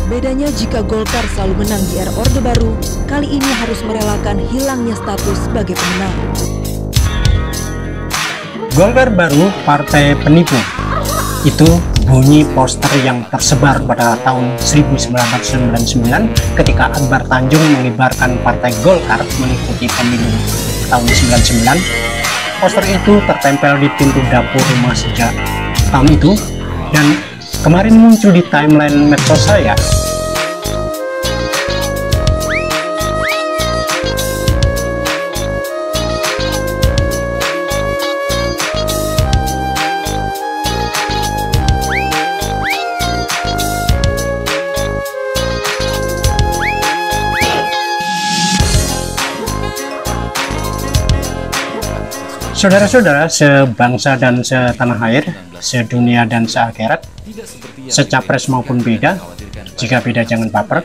Bedanya jika Golkar selalu menang di era Orde Baru, kali ini harus merelakan hilangnya status sebagai pemenang. Golkar baru partai penipu. Itu bunyi poster yang tersebar pada tahun 1999 ketika Akbar Tanjung mengibarkan partai Golkar mengikuti pemilu tahun 99. Poster itu tertempel di pintu dapur rumah sejak tahun itu dan kemarin muncul di timeline medsos saya. Saudara-saudara sebangsa dan setanah air, sedunia dan seakhirat, secapres maupun beda, jika beda jangan baper.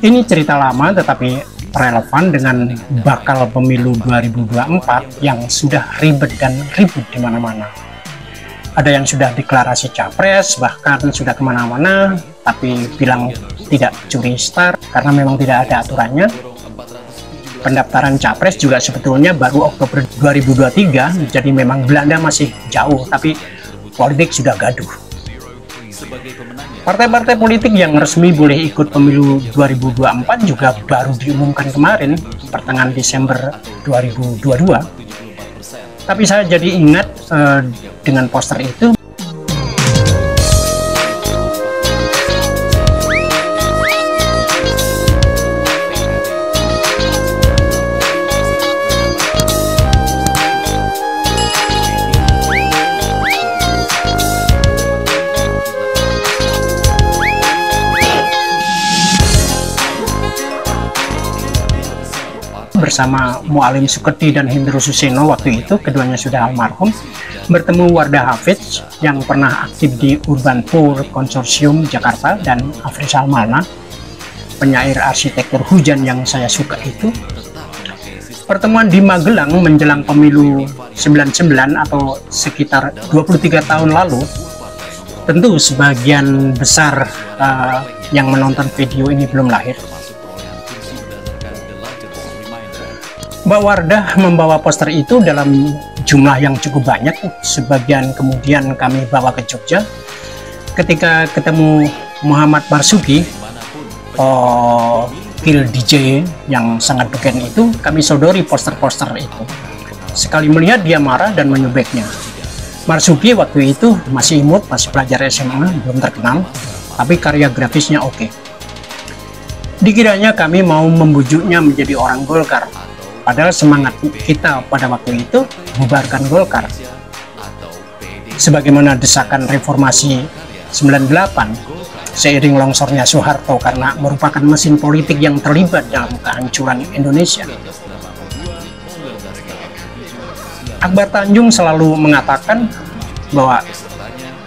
Ini cerita lama tetapi relevan dengan bakal pemilu 2024 yang sudah ribet dan ribut di mana-mana. Ada yang sudah deklarasi capres, bahkan sudah kemana-mana, tapi bilang tidak curi start karena memang tidak ada aturannya. Pendaftaran capres juga sebetulnya baru Oktober 2023, jadi memang Belanda masih jauh, tapi politik sudah gaduh. Partai-partai politik yang resmi boleh ikut pemilu 2024 juga baru diumumkan kemarin, pertengahan Desember 2022. Tapi saya jadi ingat dengan poster itu. Bersama Mualim Suketi dan Hendro Suseno waktu itu, keduanya sudah almarhum, bertemu Wardah Hafidz yang pernah aktif di Urban Poor Consortium Jakarta dan Afrizal Malna, penyair arsitektur hujan yang saya suka itu. Pertemuan di Magelang menjelang pemilu 99 atau sekitar 23 tahun lalu. Tentu sebagian besar yang menonton video ini belum lahir. Mbak Wardah membawa poster itu dalam jumlah yang cukup banyak. Sebagian kemudian kami bawa ke Jogja. Ketika ketemu Muhammad Marzuki, kill DJ yang sangat beken itu, kami sodori poster-poster itu. Sekali melihat dia marah dan menyobeknya. Marzuki waktu itu masih imut, masih pelajar SMA, belum terkenal, tapi karya grafisnya oke. Dikiranya kami mau membujuknya menjadi orang Golkar. Padahal semangat kita pada waktu itu bubarkan Golkar. Sebagaimana desakan reformasi 98 seiring longsornya Soeharto karena merupakan mesin politik yang terlibat dalam kehancuran Indonesia. Akbar Tanjung selalu mengatakan bahwa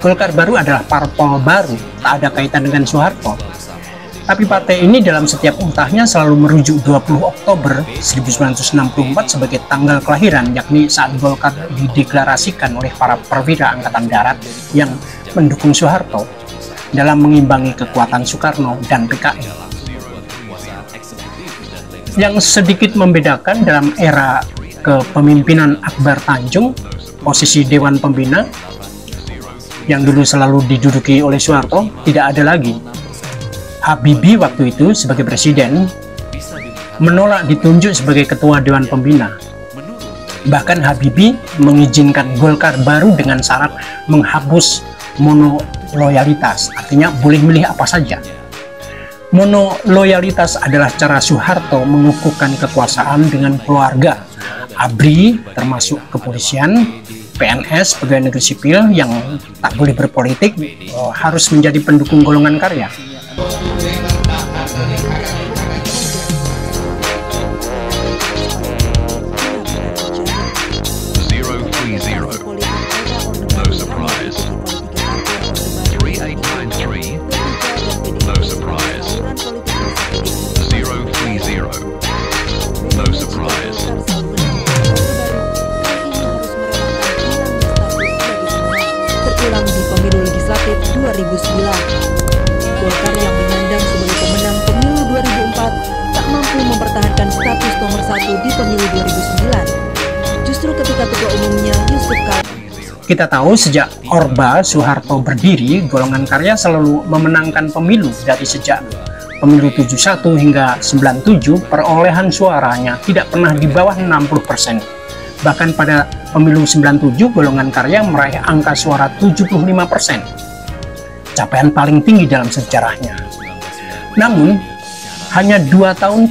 Golkar baru adalah parpol baru, tak ada kaitan dengan Soeharto. Tapi partai ini dalam setiap ultahnya selalu merujuk 20 Oktober 1964 sebagai tanggal kelahiran, yakni saat Golkar dideklarasikan oleh para perwira Angkatan Darat yang mendukung Soeharto dalam mengimbangi kekuatan Soekarno dan PKI. Yang sedikit membedakan dalam era kepemimpinan Akbar Tanjung, posisi Dewan Pembina yang dulu selalu diduduki oleh Soeharto tidak ada lagi. Habibie waktu itu sebagai presiden menolak ditunjuk sebagai ketua Dewan Pembina. Bahkan Habibie mengizinkan Golkar baru dengan syarat menghapus monoloyalitas, artinya boleh milih apa saja. Monoloyalitas adalah cara Soeharto mengukuhkan kekuasaan dengan keluarga, ABRI termasuk kepolisian, PNS, pegawai negeri sipil yang tak boleh berpolitik, harus menjadi pendukung golongan karya. Terulang di pemilu legislatif 2009. Golkar Kita tahu sejak Orde Soeharto berdiri, golongan karya selalu memenangkan pemilu. Dari sejak pemilu 71 hingga 97, perolehan suaranya tidak pernah di bawah 60%. Bahkan pada pemilu 97, golongan karya meraih angka suara 75%. Capaian paling tinggi dalam sejarahnya. Namun, hanya 2 tahun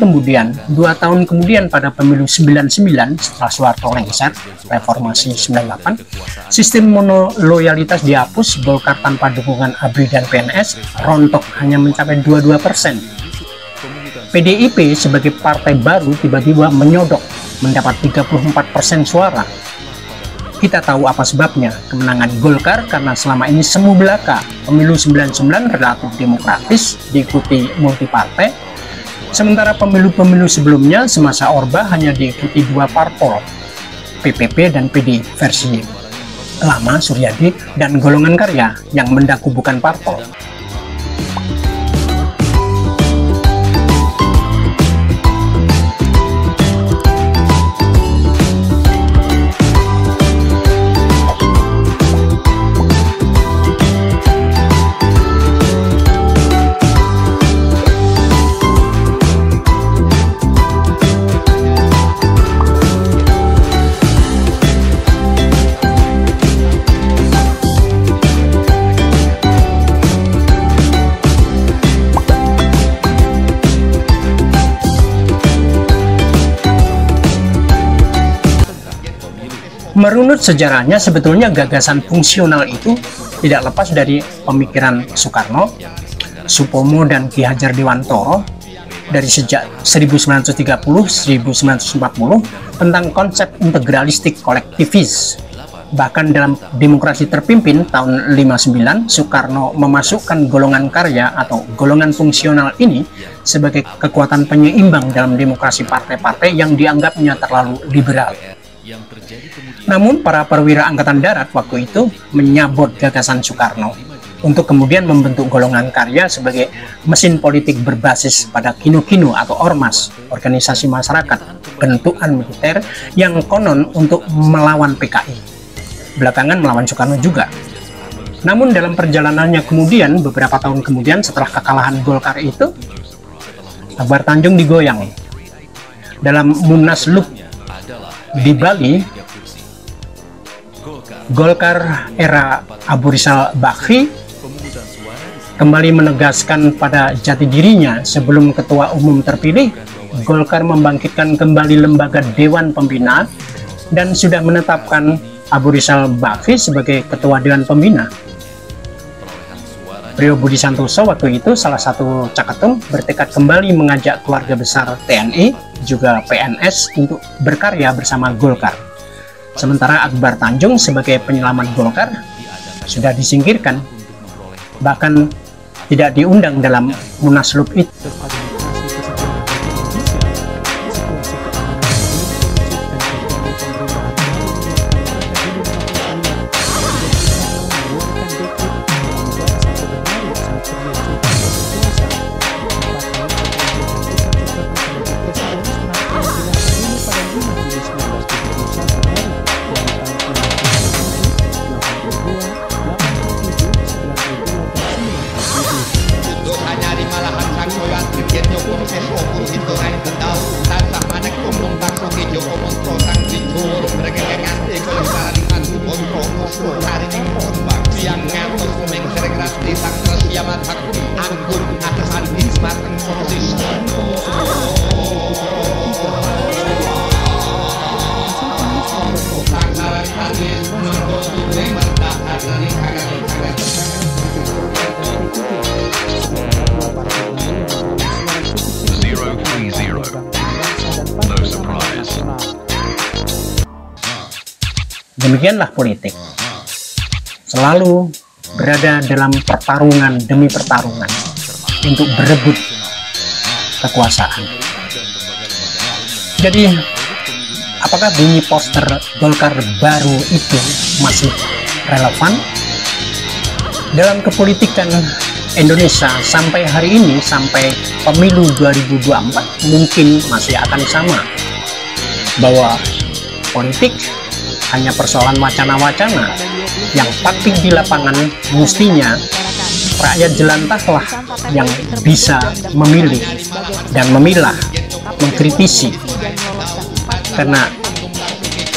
kemudian pada pemilu 99 setelah Soeharto lengser, reformasi 98, sistem monoloyalitas dihapus, Golkar tanpa dukungan ABRI dan PNS rontok hanya mencapai 22%. PDIP sebagai partai baru tiba-tiba menyodok mendapat 34% suara. Kita tahu apa sebabnya, kemenangan Golkar karena selama ini semu belaka. Pemilu 99 relatif demokratis, diikuti multipartai. Sementara pemilu-pemilu sebelumnya semasa Orde hanya diikuti 2 parpol, PPP dan PD versi lama Suryadi dan golongan karya yang mendaku bukan parpol. Merunut sejarahnya, sebetulnya gagasan fungsional itu tidak lepas dari pemikiran Soekarno, Supomo, dan Ki Hajar Dewantoro dari sejak 1930-1940 tentang konsep integralistik kolektivis. Bahkan dalam Demokrasi Terpimpin tahun 59, Soekarno memasukkan golongan karya atau golongan fungsional ini sebagai kekuatan penyeimbang dalam demokrasi partai-partai yang dianggapnya terlalu liberal. Namun para perwira angkatan darat waktu itu menyabot gagasan Soekarno untuk kemudian membentuk golongan karya sebagai mesin politik berbasis pada kinu-kinu atau ormas, organisasi masyarakat, bentukan militer yang konon untuk melawan PKI. Belakangan melawan Soekarno juga. Namun dalam perjalanannya kemudian, beberapa tahun kemudian setelah kekalahan Golkar itu, Akbar Tanjung digoyang. Dalam Munaslup di Bali, Golkar era Abu Rizal Bakri kembali menegaskan pada jati dirinya. Sebelum ketua umum terpilih, Golkar membangkitkan kembali lembaga Dewan Pembina dan sudah menetapkan Abu Rizal Bakri sebagai ketua Dewan Pembina. Priyo Budi Santoso waktu itu salah satu caketum bertekad kembali mengajak keluarga besar TNI juga PNS untuk berkarya bersama Golkar. Sementara Akbar Tanjung sebagai penyelamat Golkar sudah disingkirkan, bahkan tidak diundang dalam Munaslup itu. Demikianlah politik, selalu berada dalam pertarungan demi pertarungan untuk berebut kekuasaan. Jadi, apakah bunyi poster Golkar baru itu masih relevan? Dalam kepolitikan Indonesia sampai hari ini, sampai pemilu 2024 mungkin masih akan sama, bahwa politik hanya persoalan wacana-wacana yang praktik di lapangan. Mestinya rakyat jelantahlah yang bisa memilih dan memilah, mengkritisi, karena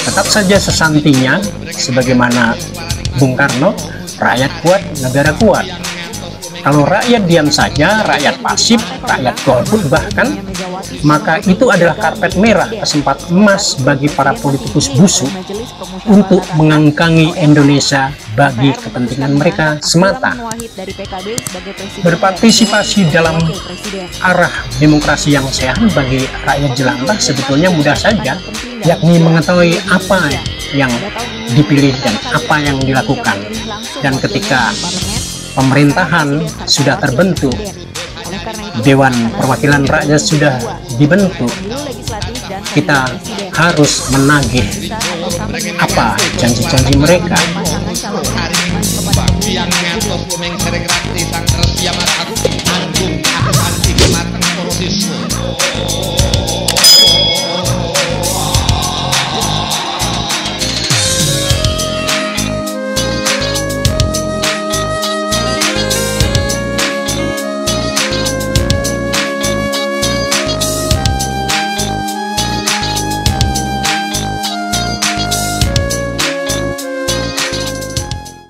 tetap saja sesantinya sebagaimana Bung Karno, rakyat kuat, negara kuat. Kalau rakyat diam saja, rakyat pasif, rakyat golput bahkan, maka itu adalah karpet merah, kesempatan emas bagi para politikus busuk untuk mengangkangi Indonesia bagi kepentingan mereka semata. Berpartisipasi dalam arah demokrasi yang sehat bagi rakyat jelantah sebetulnya mudah saja, yakni mengetahui apa yang dipilih dan apa yang dilakukan. Dan ketika pemerintahan sudah terbentuk, Dewan Perwakilan Rakyat sudah dibentuk, kita harus menagih apa janji-janji mereka.